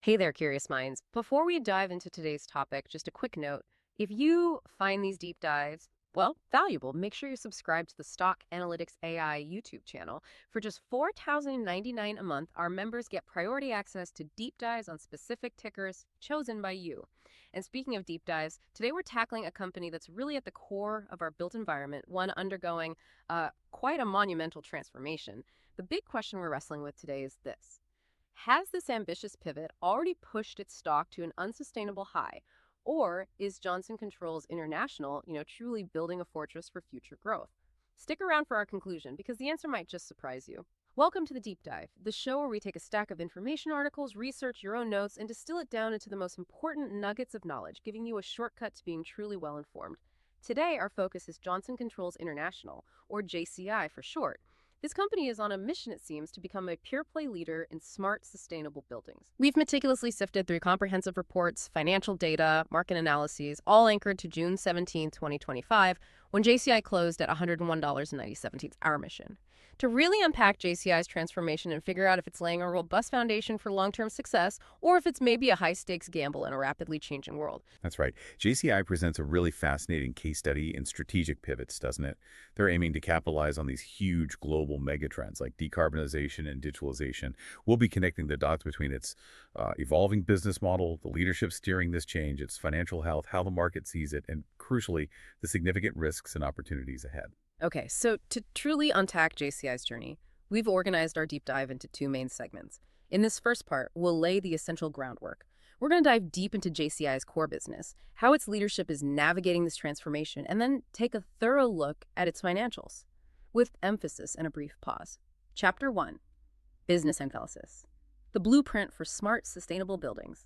Hey there, curious minds. Before we dive into today's topic, just a quick note. If you find these deep dives, well, valuable, make sure you subscribe to the Stock Analytics AI YouTube channel. For just $4,099 a month, our members get priority access to deep dives on specific tickers chosen by you. And speaking of deep dives, today we're tackling a company that's really at the core of our built environment, one undergoing quite a monumental transformation. The big question we're wrestling with today is this. Has this ambitious pivot already pushed its stock to an unsustainable high? Or is Johnson Controls International, truly building a fortress for future growth? Stick around for our conclusion because the answer might just surprise you. Welcome to the Deep Dive, the show where we take a stack of information articles, research your own notes, and distill it down into the most important nuggets of knowledge, giving you a shortcut to being truly well informed. Today, our focus is Johnson Controls International, or JCI for short. This company is on a mission, it seems, to become a pure-play leader in smart, sustainable buildings. We've meticulously sifted through comprehensive reports, financial data, market analyses, all anchored to June 17, 2025, when JCI closed at $101.97, our mission. To really unpack JCI's transformation and figure out if it's laying a robust foundation for long-term success or if it's maybe a high-stakes gamble in a rapidly changing world. That's right. JCI presents a really fascinating case study in strategic pivots, doesn't it? They're aiming to capitalize on these huge global megatrends like decarbonization and digitalization. We'll be connecting the dots between its evolving business model, the leadership steering this change, its financial health, how the market sees it, and crucially, the significant risks and opportunities ahead. Okay, so to truly unpack JCI's journey, we've organized our deep dive into two main segments. In this first part, we'll lay the essential groundwork. We're going to dive deep into JCI's core business, how its leadership is navigating this transformation, and then take a thorough look at its financials, with emphasis and a brief pause. Chapter 1, Business Analysis, the blueprint for smart, sustainable buildings.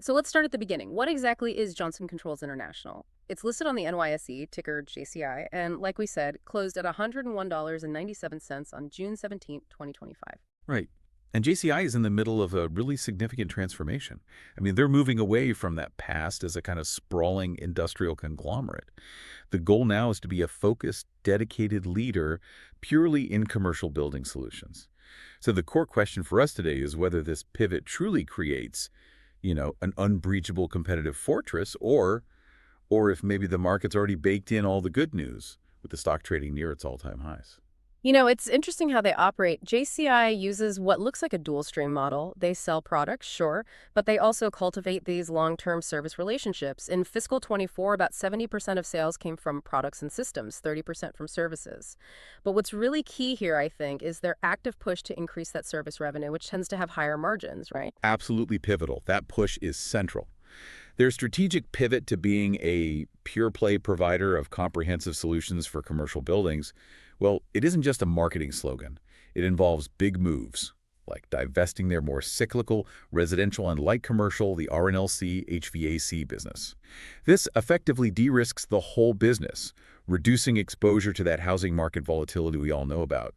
So let's start at the beginning. What exactly is Johnson Controls International? It's listed on the NYSE, ticker JCI, and like we said, closed at $101.97 on June 17, 2025. Right. And JCI is in the middle of a really significant transformation. I mean, they're moving away from that past as a kind of sprawling industrial conglomerate. The goal now is to be a focused, dedicated leader purely in commercial building solutions. So the core question for us today is whether this pivot truly creates, an unbreachable competitive fortress, or if maybe the market's already baked in all the good news with the stock trading near its all-time highs. It's interesting how they operate. JCI uses what looks like a dual stream model. They sell products, sure, but they also cultivate these long-term service relationships. In fiscal 24, about 70% of sales came from products and systems, 30% from services. But what's really key here, I think, is their active push to increase that service revenue, which tends to have higher margins, right? Absolutely pivotal. That push is central. Their strategic pivot to being a pure-play provider of comprehensive solutions for commercial buildings, well, it isn't just a marketing slogan. It involves big moves, like divesting their more cyclical residential and light commercial, the RNLC HVAC business. This effectively de-risks the whole business, reducing exposure to that housing market volatility we all know about.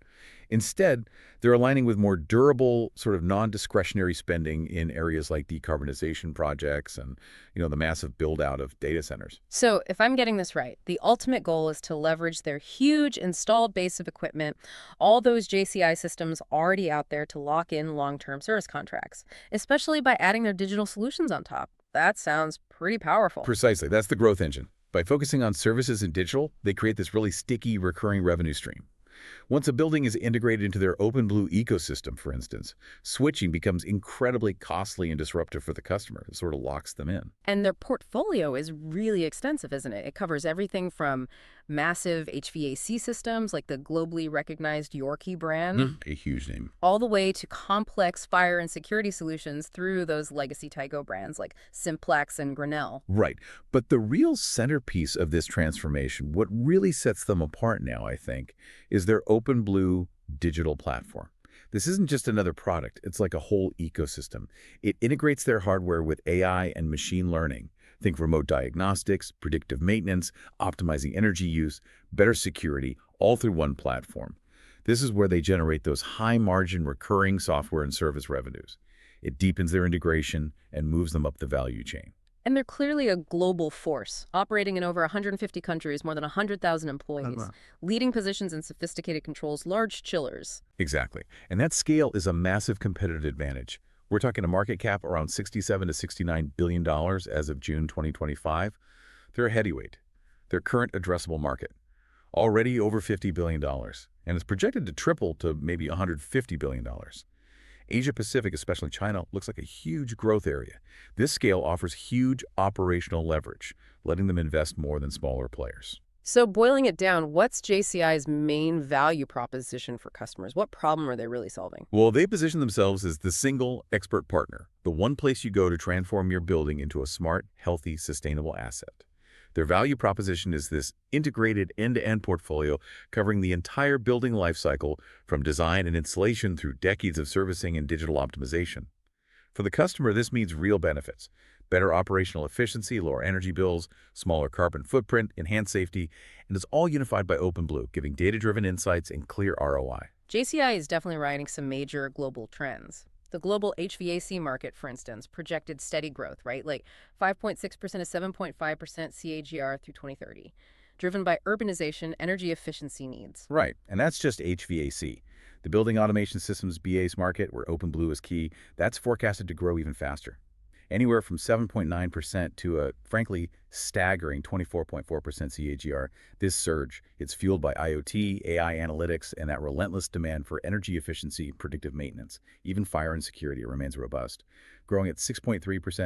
Instead, they're aligning with more durable, sort of non-discretionary spending in areas like decarbonization projects and, the massive build-out of data centers. So if I'm getting this right, the ultimate goal is to leverage their huge installed base of equipment, all those JCI systems already out there to lock in long-term service contracts, especially by adding their digital solutions on top. That sounds pretty powerful. Precisely. That's the growth engine. By focusing on services and digital, they create this really sticky, recurring revenue stream. Once a building is integrated into their OpenBlue ecosystem, for instance, switching becomes incredibly costly and disruptive for the customer. It sort of locks them in. And their portfolio is really extensive, isn't it? It covers everything from massive HVAC systems like the globally recognized Yorkie brand, A huge name. all the way to complex fire and security solutions through those legacy Tyco brands like Simplex and Grinnell. Right. But the real centerpiece of this transformation, what really sets them apart now, I think, is their OpenBlue digital platform. This isn't just another product. It's like a whole ecosystem. It integrates their hardware with AI and machine learning. Think remote diagnostics, predictive maintenance, optimizing energy use, better security, all through one platform. This is where they generate those high-margin recurring software and service revenues. It deepens their integration and moves them up the value chain. And they're clearly a global force, operating in over 150 countries, more than 100,000 employees, leading positions in sophisticated controls, large chillers. Exactly. And that scale is a massive competitive advantage. We're talking a market cap around $67 to $69 billion as of June 2025. They're a heavyweight. Their current addressable market, already over $50 billion, and it's projected to triple to maybe $150 billion. Asia-Pacific, especially China, looks like a huge growth area. This scale offers huge operational leverage, letting them invest more than smaller players. So boiling it down, what's JCI's main value proposition for customers? What problem are they really solving? Well, they position themselves as the single expert partner, the one place you go to transform your building into a smart, healthy, sustainable asset. Their value proposition is this integrated end-to-end portfolio covering the entire building lifecycle from design and installation through decades of servicing and digital optimization. For the customer, this means real benefits: better operational efficiency, lower energy bills, smaller carbon footprint, enhanced safety, and it's all unified by OpenBlue, giving data-driven insights and clear ROI. JCI is definitely riding some major global trends. The global HVAC market, for instance, projected steady growth, right? Like 5.6% to 7.5% CAGR through 2030, driven by urbanization, energy efficiency needs. Right, and that's just HVAC. The building automation systems BAS market, where OpenBlue is key, that's forecasted to grow even faster. Anywhere from 7.9% to a, frankly, staggering 24.4% CAGR. This surge, it's fueled by IoT, AI analytics, and that relentless demand for energy efficiency and predictive maintenance. Even fire and security remains robust, growing at 6.3%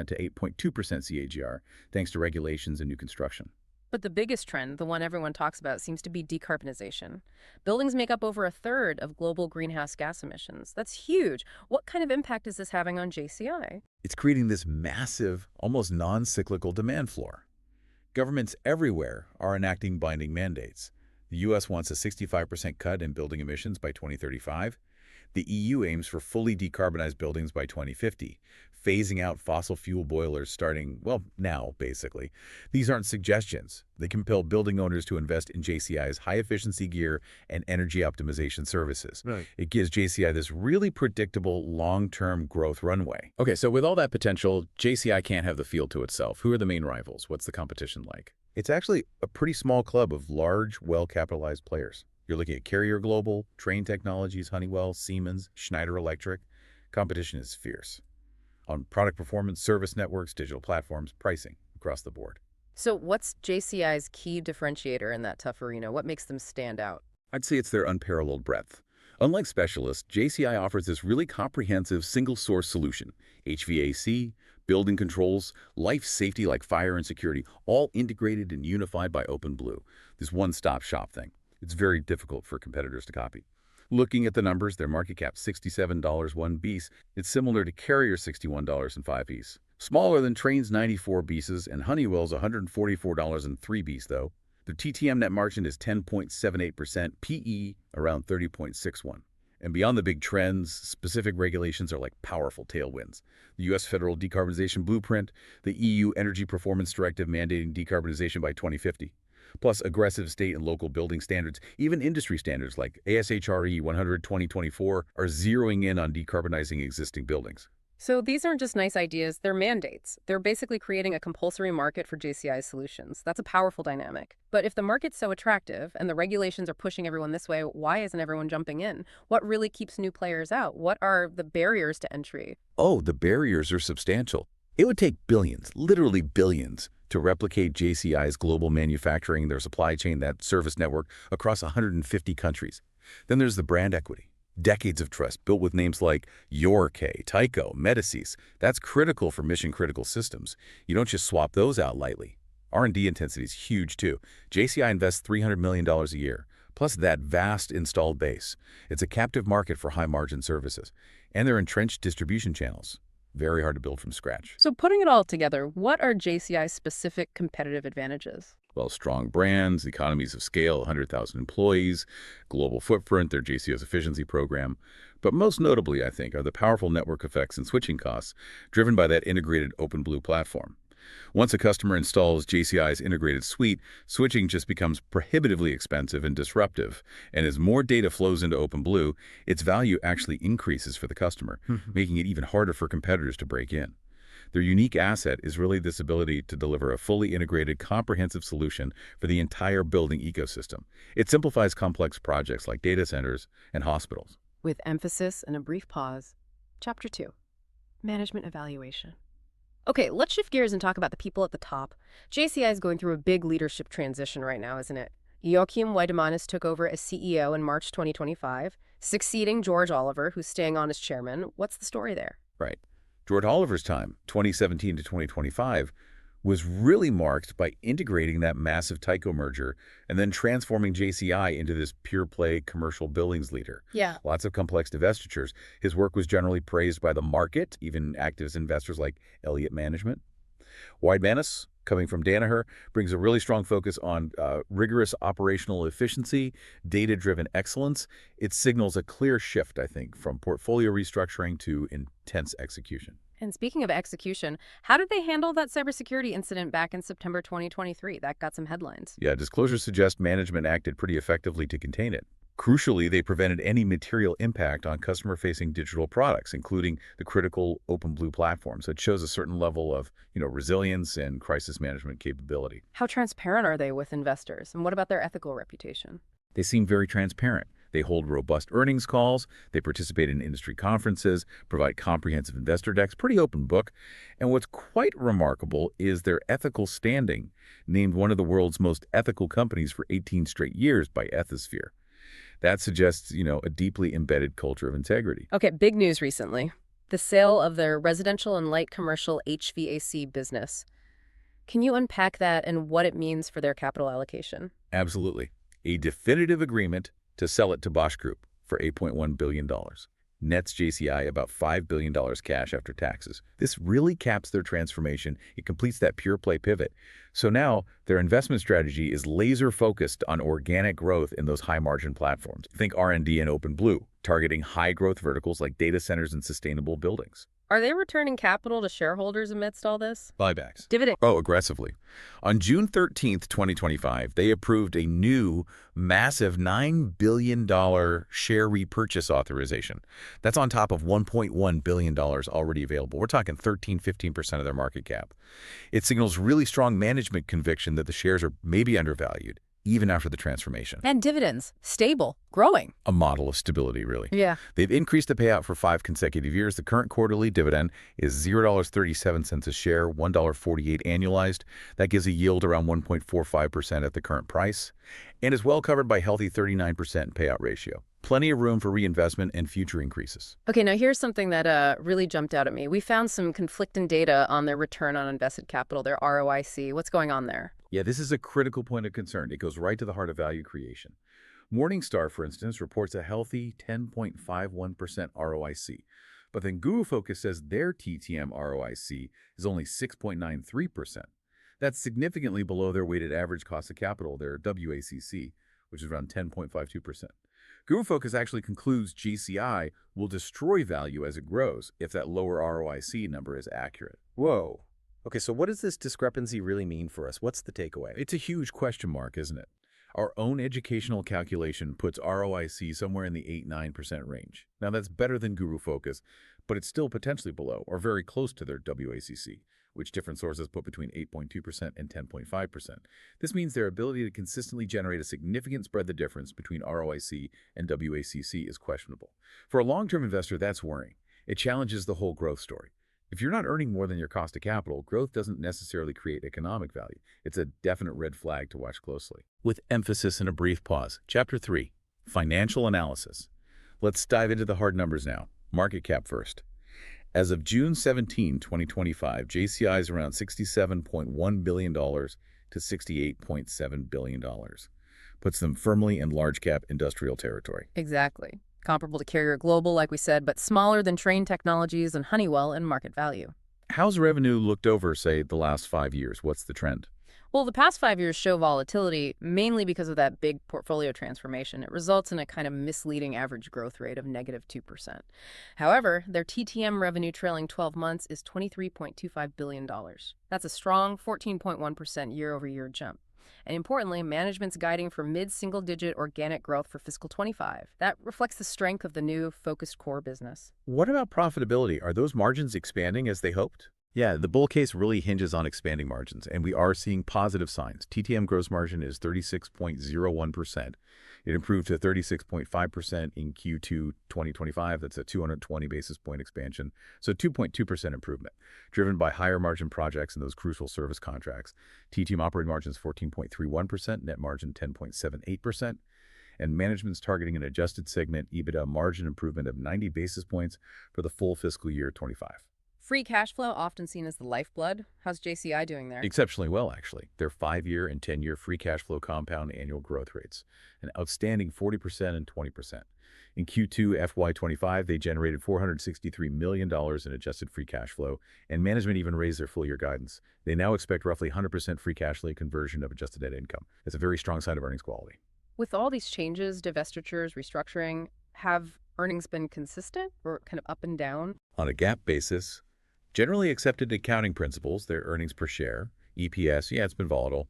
to 8.2% CAGR, thanks to regulations and new construction. But the biggest trend, the one everyone talks about, seems to be decarbonization. Buildings make up over a third of global greenhouse gas emissions. That's huge. What kind of impact is this having on JCI? It's creating this massive, almost non-cyclical demand floor. Governments everywhere are enacting binding mandates. The U.S. wants a 65% cut in building emissions by 2035. The EU aims for fully decarbonized buildings by 2050, phasing out fossil fuel boilers starting, well, now, basically. These aren't suggestions. They compel building owners to invest in JCI's high-efficiency gear and energy optimization services. Right. It gives JCI this really predictable long-term growth runway. Okay, so with all that potential, JCI can't have the field to itself. Who are the main rivals? What's the competition like? It's actually a pretty small club of large, well-capitalized players. You're looking at Carrier Global, Trane Technologies, Honeywell, Siemens, Schneider Electric. Competition is fierce on product performance, service networks, digital platforms, pricing across the board. So what's JCI's key differentiator in that tough arena? What makes them stand out? I'd say it's their unparalleled breadth. Unlike specialists, JCI offers this really comprehensive single-source solution: HVAC, building controls, life safety like fire and security, all integrated and unified by OpenBlue. This one-stop shop thing. It's very difficult for competitors to copy. Looking at the numbers, their market cap $67 1 BEAS. It's similar to Carrier's $61 and 5 BEAS. Smaller than Trane's 94 BEASes and Honeywell's $144 and 3 BEAS, though. Their TTM net margin is 10.78%, PE around 30.61. And beyond the big trends, specific regulations are like powerful tailwinds. The U.S. Federal Decarbonization Blueprint, the EU Energy Performance Directive mandating decarbonization by 2050. Plus aggressive state and local building standards, even industry standards like ASHRE 100-2024 are zeroing in on decarbonizing existing buildings. So these aren't just nice ideas, they're mandates. They're basically creating a compulsory market for JCI solutions. That's a powerful dynamic. But if the market's so attractive and the regulations are pushing everyone this way, why isn't everyone jumping in? What really keeps new players out? What are the barriers to entry? Oh, the barriers are substantial. It would take billions, literally billions, to replicate JCI's global manufacturing, their supply chain, that service network across 150 countries. Then there's the brand equity. Decades of trust built with names like Yorkay, Tyco, Medicis. That's critical for mission-critical systems. You don't just swap those out lightly. R&D intensity is huge, too. JCI invests $300 million a year, plus that vast installed base. It's a captive market for high-margin services. And they're entrenched distribution channels. Very hard to build from scratch. So putting it all together, what are JCI's specific competitive advantages? Well, strong brands, economies of scale, 100,000 employees, global footprint, their JCI's efficiency program. But most notably, I think, are the powerful network effects and switching costs driven by that integrated OpenBlue platform. Once a customer installs JCI's integrated suite, switching just becomes prohibitively expensive and disruptive. And as more data flows into OpenBlue, its value actually increases for the customer, making it even harder for competitors to break in. Their unique asset is really this ability to deliver a fully integrated, comprehensive solution for the entire building ecosystem. It simplifies complex projects like data centers and hospitals. With emphasis and a brief pause. Chapter 2. Management evaluation. Okay, let's shift gears and talk about the people at the top. JCI is going through a big leadership transition right now, isn't it? Joachim Wiedemannis took over as CEO in March 2025, succeeding George Oliver, who's staying on as chairman. What's the story there? Right. George Oliver's time, 2017 to 2025, was really marked by integrating that massive Tyco merger and then transforming JCI into this pure-play commercial buildings leader. Yeah. Lots of complex divestitures. His work was generally praised by the market, even activist investors like Elliott Management. Weidmanis, coming from Danaher, brings a really strong focus on rigorous operational efficiency, data-driven excellence. It signals a clear shift, I think, from portfolio restructuring to intense execution. And speaking of execution, how did they handle that cybersecurity incident back in September 2023? That got some headlines. Yeah, disclosures suggest management acted pretty effectively to contain it. Crucially, they prevented any material impact on customer-facing digital products, including the critical OpenBlue platform. So it shows a certain level of, resilience and crisis management capability. How transparent are they with investors? And what about their ethical reputation? They seem very transparent. They hold robust earnings calls, they participate in industry conferences, provide comprehensive investor decks, pretty open book. And what's quite remarkable is their ethical standing, named one of the world's most ethical companies for 18 straight years by Ethisphere. That suggests, a deeply embedded culture of integrity. Okay, big news recently. The sale of their residential and light commercial HVAC business. Can you unpack that and what it means for their capital allocation? Absolutely. A definitive agreement to sell it to Bosch Group for $8.1 billion. Nets JCI about $5 billion cash after taxes. This really caps their transformation. It completes that pure play pivot. So now their investment strategy is laser focused on organic growth in those high margin platforms. Think R&D and OpenBlue, targeting high growth verticals like data centers and sustainable buildings. Are they returning capital to shareholders amidst all this? Buybacks. Dividend. Oh, aggressively. On June 13th, 2025, they approved a new massive $9 billion share repurchase authorization. That's on top of $1.1 billion already available. We're talking 15% of their market cap. It signals really strong management conviction that the shares are maybe undervalued, even after the transformation. And dividends. Stable. Growing. A model of stability, really. Yeah. They've increased the payout for 5 consecutive years. The current quarterly dividend is $0.37 a share, $1.48 annualized. That gives a yield around 1.45% at the current price, and is well covered by healthy 39% payout ratio. Plenty of room for reinvestment and future increases. Okay, now here's something that really jumped out at me. We found some conflicting data on their return on invested capital, their ROIC. What's going on there? Yeah, this is a critical point of concern. It goes right to the heart of value creation. Morningstar, for instance, reports a healthy 10.51% ROIC. But then GuruFocus says their TTM ROIC is only 6.93%. That's significantly below their weighted average cost of capital, their WACC, which is around 10.52%. GuruFocus actually concludes JCI will destroy value as it grows if that lower ROIC number is accurate. Whoa. Okay, so what does this discrepancy really mean for us? What's the takeaway? It's a huge question mark, isn't it? Our own educational calculation puts ROIC somewhere in the 8–9% range. Now, that's better than GuruFocus, but it's still potentially below or very close to their WACC, which different sources put between 8.2% and 10.5%. This means their ability to consistently generate a significant spread the difference between ROIC and WACC is questionable. For a long-term investor, that's worrying. It challenges the whole growth story. If you're not earning more than your cost of capital, growth doesn't necessarily create economic value. It's a definite red flag to watch closely. With emphasis and a brief pause, Chapter 3, Financial Analysis. Let's dive into the hard numbers now. Market cap first. As of June 17, 2025, JCI is around $67.1 billion to $68.7 billion. Puts them firmly in large cap industrial territory. Exactly. Comparable to Carrier Global, like we said, but smaller than Trane Technologies and Honeywell in market value. How's revenue looked over, say, the last 5 years? What's the trend? Well, the past 5 years show volatility, mainly because of that big portfolio transformation. It results in a kind of misleading average growth rate of -2%. However, their TTM revenue trailing 12 months is $23.25 billion. That's a strong 14.1% year-over-year jump. And importantly, management's guiding for mid-single-digit organic growth for fiscal 25. That reflects the strength of the new focused core business. What about profitability? Are those margins expanding as they hoped? Yeah, the bull case really hinges on expanding margins, and we are seeing positive signs. TTM gross margin is 36.01%. It improved to 36.5% in Q2 2025. That's a 220 basis point expansion. So 2.2% improvement, driven by higher margin projects and those crucial service contracts. T-Team operating margins 14.31%, net margin 10.78%. And management's targeting an adjusted segment EBITDA margin improvement of 90 basis points for the full fiscal year 25. Free cash flow, often seen as the lifeblood. How's JCI doing there? Exceptionally well, actually. Their 5-year and 10-year free cash flow compound annual growth rates, an outstanding 40% and 20%. In Q2 FY25, they generated $463 million in adjusted free cash flow, and management even raised their full-year guidance. They now expect roughly 100% free cash flow conversion of adjusted net income. It's a very strong sign of earnings quality. With all these changes, divestitures, restructuring, have earnings been consistent or kind of up and down? On a GAAP basis, generally accepted accounting principles, their earnings per share, EPS, yeah, it's been volatile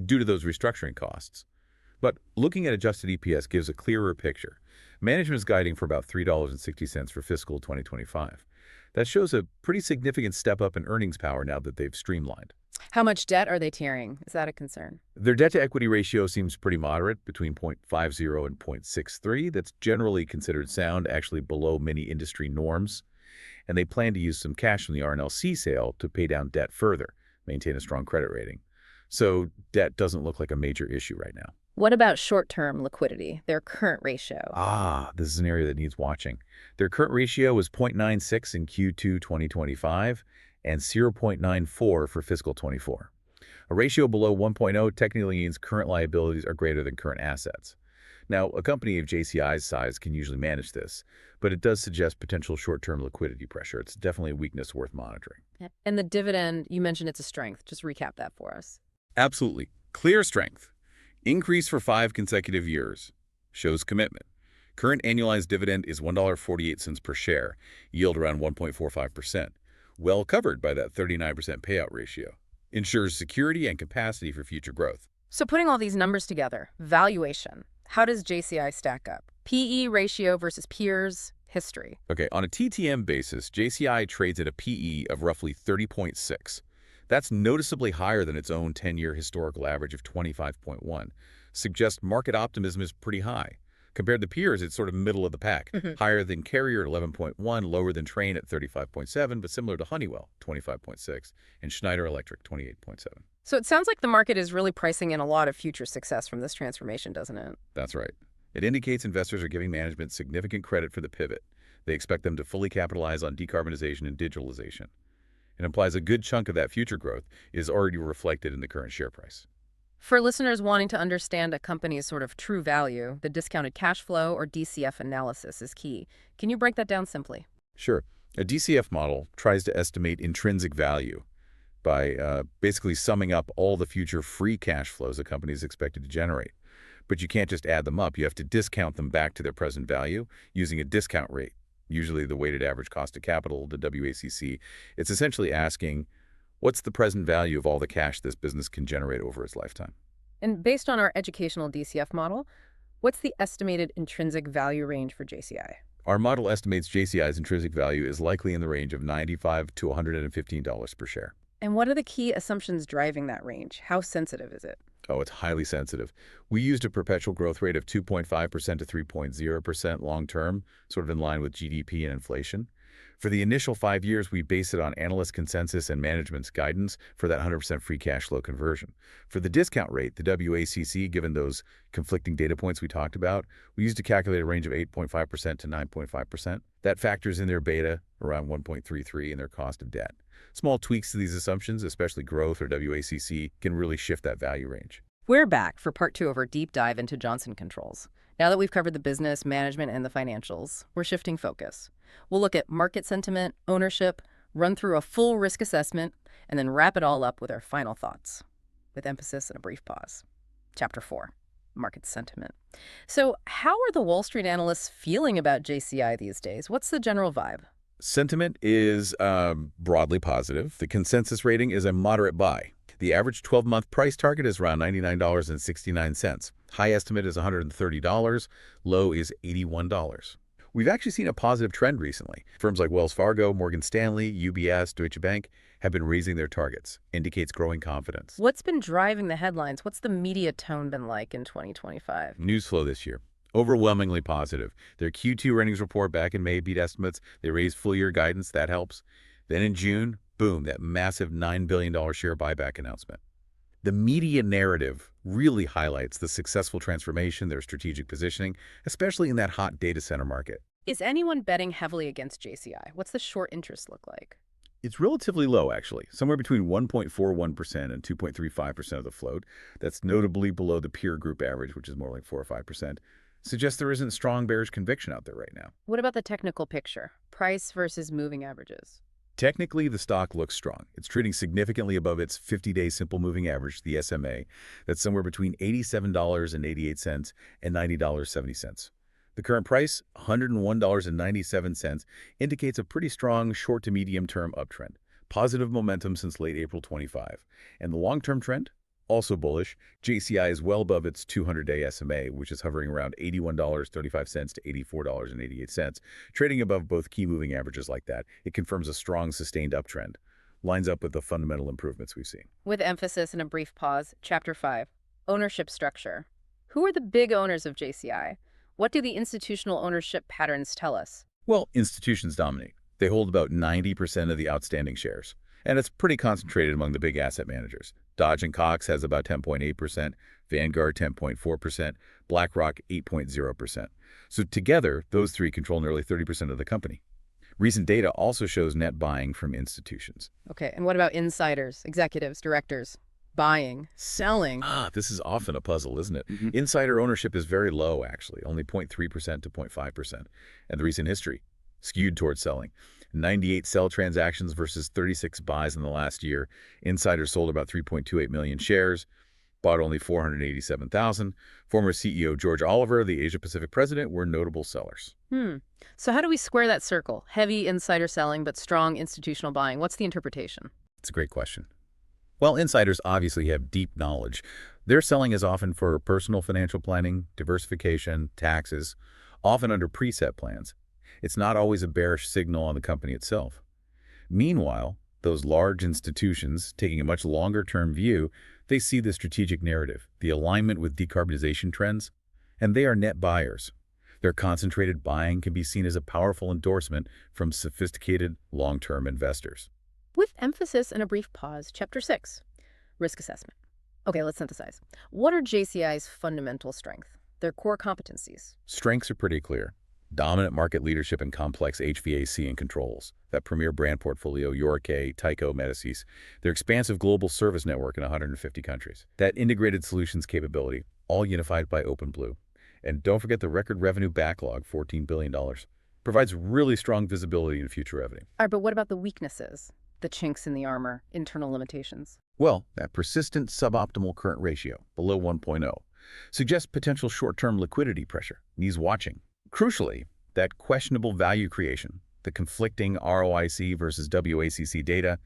due to those restructuring costs. But looking at adjusted EPS gives a clearer picture. Management is guiding for about $3.60 for fiscal 2025. That shows a pretty significant step up in earnings power now that they've streamlined. How much debt are they tiering? Is that a concern? Their debt-to-equity ratio seems pretty moderate, between 0.50 and 0.63. That's generally considered sound, actually below many industry norms. And they plan to use some cash from the RNLC sale to pay down debt further, maintain a strong credit rating. So debt doesn't look like a major issue right now. What about short-term liquidity, their current ratio? This is an area that needs watching. Their current ratio was 0.96 in Q2 2025 and 0.94 for fiscal 24. A ratio below 1.0 technically means current liabilities are greater than current assets. Now, a company of JCI's size can usually manage this, but it does suggest potential short-term liquidity pressure. It's definitely a weakness worth monitoring. And the dividend, you mentioned it's a strength. Just recap that for us. Absolutely. Clear strength. Increase for 5 consecutive years. Shows commitment. Current annualized dividend is $1.48 per share, yield around 1.45%. Well covered by that 39% payout ratio. Ensures security and capacity for future growth. So putting all these numbers together, valuation. How does JCI stack up? PE ratio versus peers, history. Okay, on a TTM basis, JCI trades at a PE of roughly 30.6. That's noticeably higher than its own 10-year historical average of 25.1. Suggests market optimism is pretty high. Compared to peers, it's sort of middle of the pack. Higher than Carrier at 11.1, lower than Trane at 35.7, but similar to Honeywell, 25.6, and Schneider Electric, 28.7. So it sounds like the market is really pricing in a lot of future success from this transformation, doesn't it? That's right. It indicates investors are giving management significant credit for the pivot. They expect them to fully capitalize on decarbonization and digitalization. It implies a good chunk of that future growth is already reflected in the current share price. For listeners wanting to understand a company's sort of true value, the discounted cash flow or DCF analysis is key. Can you break that down simply? Sure. A DCF model tries to estimate intrinsic value by basically summing up all the future free cash flows a company is expected to generate. But you can't just add them up. You have to discount them back to their present value using a discount rate, usually the weighted average cost of capital, the WACC. It's essentially asking, what's the present value of all the cash this business can generate over its lifetime? And based on our educational DCF model, what's the estimated intrinsic value range for JCI? Our model estimates JCI's intrinsic value is likely in the range of $95 to $115 per share. And what are the key assumptions driving that range? How sensitive is it? Oh, it's highly sensitive. We used a perpetual growth rate of 2.5% to 3.0% long-term, sort of in line with GDP and inflation. For the initial 5 years, we base it on analyst consensus and management's guidance for that 100% free cash flow conversion. For the discount rate, the WACC, given those conflicting data points we talked about, we used to calculate a range of 8.5% to 9.5%. That factors in their beta, around 1.33, and their cost of debt. Small tweaks to these assumptions, especially growth or WACC, can really shift that value range. We're back for part 2 of our deep dive into Johnson Controls. Now that we've covered the business, management, and the financials, we're shifting focus. We'll look at market sentiment, ownership, run through a full risk assessment, and then wrap it all up with our final thoughts, with emphasis and a brief pause. Chapter 4, market sentiment. So how are the Wall Street analysts feeling about JCI these days? What's the general vibe? Sentiment is broadly positive. The consensus rating is a moderate buy. The average 12-month price target is around $99.69. High estimate is $130. Low is $81. We've actually seen a positive trend recently. Firms like Wells Fargo, Morgan Stanley, UBS, Deutsche Bank have been raising their targets, indicates growing confidence. What's been driving the headlines? What's the media tone been like in 2025? News flow this year, overwhelmingly positive. Their Q2 earnings report back in May beat estimates. They raised full-year guidance. That helps. Then in June, boom, that massive $9 billion share buyback announcement. The media narrative really highlights the successful transformation, their strategic positioning, especially in that hot data center market. Is anyone betting heavily against JCI? What's the short interest look like? It's relatively low, actually, somewhere between 1.41% and 2.35% of the float. That's notably below the peer group average, which is more like 4 or 5%. Suggests there isn't strong bearish conviction out there right now. What about the technical picture? Price versus moving averages. Technically, the stock looks strong. It's trading significantly above its 50-day simple moving average, the SMA. That's somewhere between $87.88 and $90.70. The current price, $101.97, indicates a pretty strong short to medium-term uptrend. Positive momentum since late April 25. And the long-term trend? Also bullish. JCI is well above its 200-day SMA, which is hovering around $81.35 to $84.88. Trading above both key moving averages like that, it confirms a strong, sustained uptrend. Lines up with the fundamental improvements we've seen. With emphasis and a brief pause, Chapter 5, Ownership Structure. Who are the big owners of JCI? What do the institutional ownership patterns tell us? Well, institutions dominate. They hold about 90% of the outstanding shares. And it's pretty concentrated among the big asset managers. Dodge & Cox has about 10.8%, Vanguard 10.4%, BlackRock 8.0%. So together, those three control nearly 30% of the company. Recent data also shows net buying from institutions. Okay, and what about insiders, executives, directors? Buying, selling. This is often a puzzle, isn't it? Insider ownership is very low, actually, only 0.3% to 0.5%. And the recent history, skewed towards selling. 98 sell transactions versus 36 buys in the last year. Insiders sold about 3.28 million shares, bought only 487,000. Former CEO George Oliver, the Asia-Pacific president, were notable sellers. So how do we square that circle? Heavy insider selling, but strong institutional buying. What's the interpretation? It's a great question. Well, insiders obviously have deep knowledge. Their selling is often for personal financial planning, diversification, taxes, often under preset plans. It's not always a bearish signal on the company itself. Meanwhile, those large institutions, taking a much longer-term view, they see the strategic narrative, the alignment with decarbonization trends, and they are net buyers. Their concentrated buying can be seen as a powerful endorsement from sophisticated long-term investors. With emphasis and a brief pause, Chapter 6, Risk Assessment. Okay, let's synthesize. What are JCI's fundamental strengths, their core competencies? Strengths are pretty clear. Dominant market leadership in complex HVAC and controls, that premier brand portfolio, Yorkay, Tyco, Medicis, their expansive global service network in 150 countries, that integrated solutions capability, all unified by OpenBlue. And don't forget the record revenue backlog, $14 billion, provides really strong visibility in future revenue. All right, but what about the weaknesses, the chinks in the armor, internal limitations? Well, that persistent suboptimal current ratio, below 1.0, suggests potential short-term liquidity pressure, needs watching. Crucially, that questionable value creation, the conflicting ROIC versus WACC data,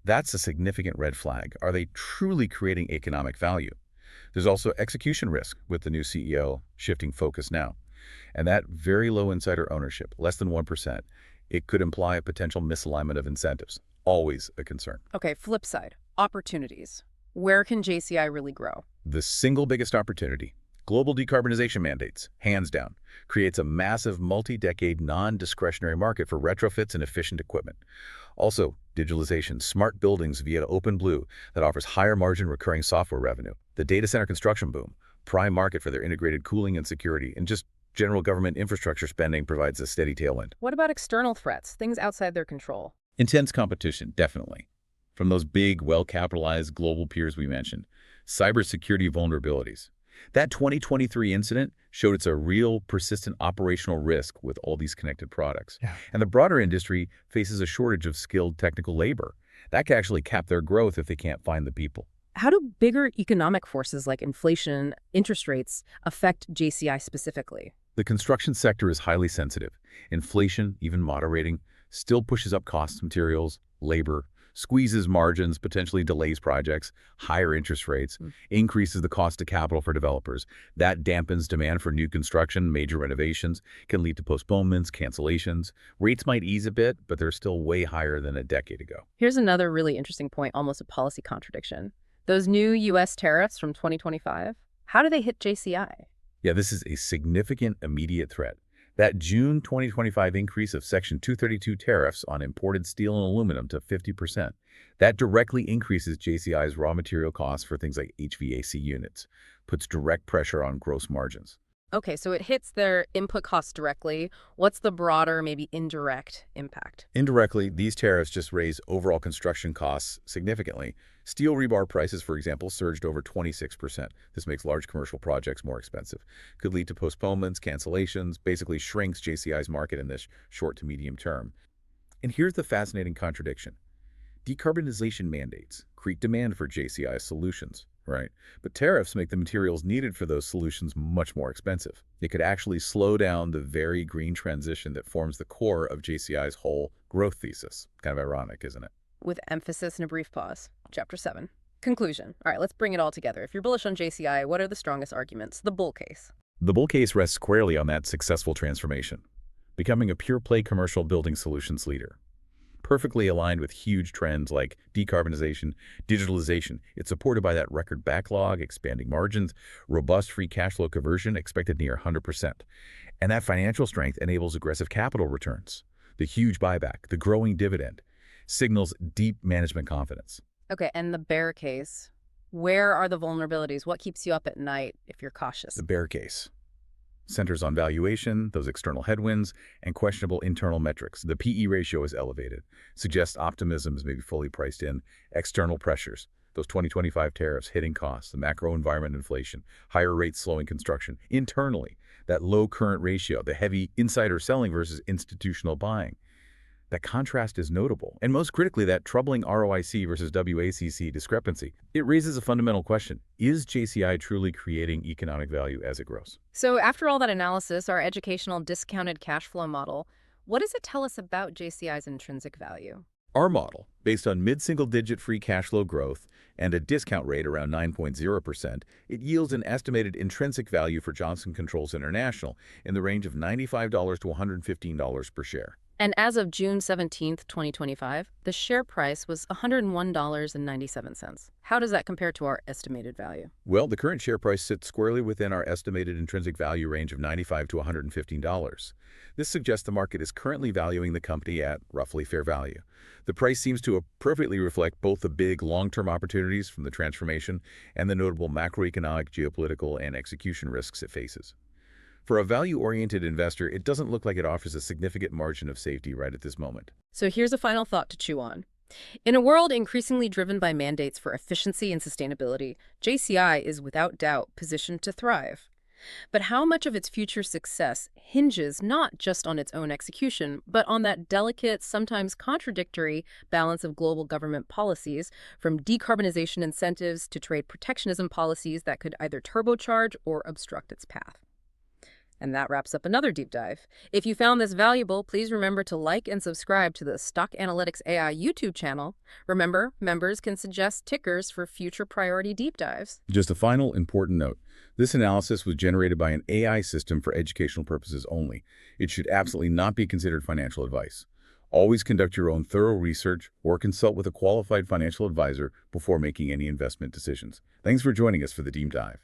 that's a significant red flag. Are they truly creating economic value? There's also execution risk with the new CEO shifting focus now. And that very low insider ownership, less than 1%, it could imply a potential misalignment of incentives. Always a concern. Okay, flip side, opportunities. Where can JCI really grow? The single biggest opportunity, global decarbonization mandates, hands down, creates a massive multi-decade non-discretionary market for retrofits and efficient equipment. Also, digitalization, smart buildings via OpenBlue that offers higher margin recurring software revenue. The data center construction boom, prime market for their integrated cooling and security, and just general government infrastructure spending provides a steady tailwind. What about external threats, things outside their control? Intense competition, definitely. From those big, well-capitalized global peers we mentioned. Cybersecurity vulnerabilities. That 2023 incident showed it's a real, persistent operational risk with all these connected products. And the broader industry faces a shortage of skilled technical labor. That can actually cap their growth if they can't find the people. How do bigger economic forces like inflation, interest rates affect JCI specifically? The construction sector is highly sensitive. Inflation, even moderating, still pushes up costs, materials, labor, squeezes margins, potentially delays projects, higher interest rates, increases the cost of capital for developers. That dampens demand for new construction, major renovations, can lead to postponements, cancellations. Rates might ease a bit, but they're still way higher than a decade ago. Here's another really interesting point, almost a policy contradiction. Those new U.S. tariffs from 2025, how do they hit JCI? Yeah, this is a significant immediate threat. That June 2025 increase of Section 232 tariffs on imported steel and aluminum to 50%, that directly increases JCI's raw material costs for things like HVAC units, puts direct pressure on gross margins. Okay, so it hits their input costs directly. What's the broader, maybe indirect impact? Indirectly, these tariffs just raise overall construction costs significantly. Steel rebar prices, for example, surged over 26%. This makes large commercial projects more expensive. Could lead to postponements, cancellations, basically shrinks JCI's market in this short to medium term. And here's the fascinating contradiction. Decarbonization mandates create demand for JCI solutions, right? But tariffs make the materials needed for those solutions much more expensive. It could actually slow down the very green transition that forms the core of JCI's whole growth thesis. Kind of ironic, isn't it? With emphasis and a brief pause. Chapter 7. Conclusion. All right, let's bring it all together. If you're bullish on JCI, what are the strongest arguments? The bull case. The bull case rests squarely on that successful transformation, becoming a pure-play commercial building solutions leader. Perfectly aligned with huge trends like decarbonization, digitalization. It's supported by that record backlog, expanding margins, robust free cash flow conversion expected near 100%. And that financial strength enables aggressive capital returns. The huge buyback, the growing dividend, signals deep management confidence. Okay, and the bear case. Where are the vulnerabilities? What keeps you up at night if you're cautious? The bear case centers on valuation, those external headwinds, and questionable internal metrics. The PE ratio is elevated, suggests optimism is maybe fully priced in. External pressures, those 2025 tariffs hitting costs, the macro environment inflation, higher rates slowing construction. Internally, that low current ratio, the heavy insider selling versus institutional buying. That contrast is notable. And most critically, that troubling ROIC versus WACC discrepancy. It raises a fundamental question. Is JCI truly creating economic value as it grows? So after all that analysis, our educational discounted cash flow model, what does it tell us about JCI's intrinsic value? Our model, based on mid-single-digit free cash flow growth and a discount rate around 9.0%, it yields an estimated intrinsic value for Johnson Controls International in the range of $95 to $115 per share. And as of June 17th, 2025, the share price was $101.97. How does that compare to our estimated value? Well, the current share price sits squarely within our estimated intrinsic value range of $95 to $115. This suggests the market is currently valuing the company at roughly fair value. The price seems to appropriately reflect both the big long-term opportunities from the transformation and the notable macroeconomic, geopolitical, and execution risks it faces. For a value-oriented investor, it doesn't look like it offers a significant margin of safety right at this moment. So here's a final thought to chew on. In a world increasingly driven by mandates for efficiency and sustainability, JCI is without doubt positioned to thrive. But how much of its future success hinges not just on its own execution, but on that delicate, sometimes contradictory balance of global government policies, from decarbonization incentives to trade protectionism policies that could either turbocharge or obstruct its path. And that wraps up another deep dive. If you found this valuable, please remember to like and subscribe to the Stock Analytics AI YouTube channel. Remember, members can suggest tickers for future priority deep dives. Just a final important note. This analysis was generated by an AI system for educational purposes only. It should absolutely not be considered financial advice. Always conduct your own thorough research or consult with a qualified financial advisor before making any investment decisions. Thanks for joining us for the deep dive.